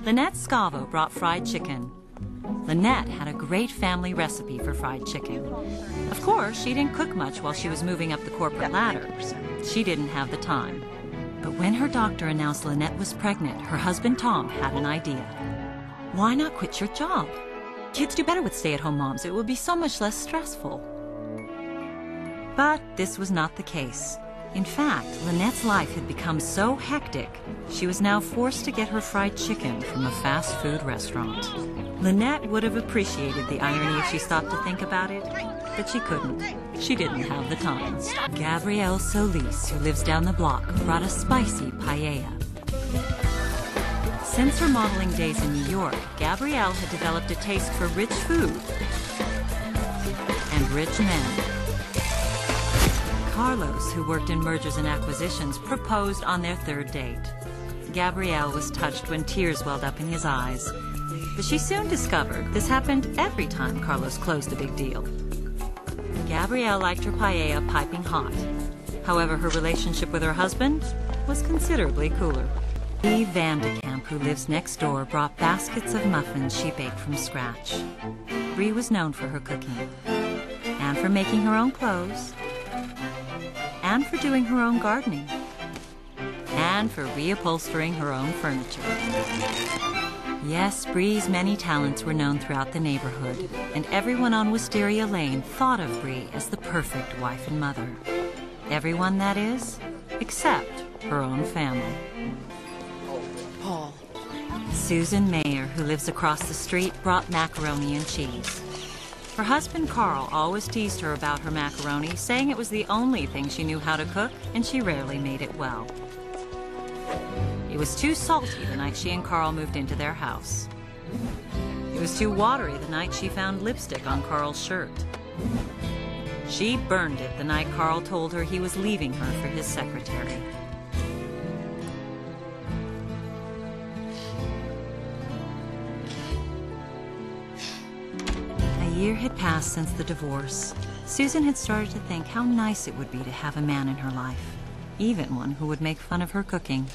Lynette Scavo brought fried chicken. Lynette had a great family recipe for fried chicken. Of course, she didn't cook much while she was moving up the corporate ladder. She didn't have the time. But when her doctor announced Lynette was pregnant, her husband Tom had an idea. Why not quit your job? Kids do better with stay-at-home moms. It would be so much less stressful. But this was not the case. In fact, Lynette's life had become so hectic, she was now forced to get her fried chicken from a fast food restaurant. Lynette would have appreciated the irony if she stopped to think about it, but she couldn't. She didn't have the time. Gabrielle Solis, who lives down the block, brought a spicy paella. Since her modeling days in New York, Gabrielle had developed a taste for rich food and rich men. Carlos, who worked in mergers and acquisitions, proposed on their third date. Gabrielle was touched when tears welled up in his eyes. But she soon discovered this happened every time Carlos closed a big deal. Gabrielle liked her paella piping hot. However, her relationship with her husband was considerably cooler. Bree Vandekamp, who lives next door, brought baskets of muffins she baked from scratch. Bree was known for her cooking, and for making her own clothes, and for doing her own gardening, and for reupholstering her own furniture. Yes, Bree's many talents were known throughout the neighborhood, and everyone on Wisteria Lane thought of Bree as the perfect wife and mother. Everyone, that is, except her own family. Paul. Susan Mayer, who lives across the street, brought macaroni and cheese. Her husband Carl always teased her about her macaroni, saying it was the only thing she knew how to cook, and she rarely made it well. It was too salty the night she and Carl moved into their house. It was too watery the night she found lipstick on Carl's shirt. She burned it the night Carl told her he was leaving her for his secretary. A year had passed since the divorce. Susan had started to think how nice it would be to have a man in her life, even one who would make fun of her cooking.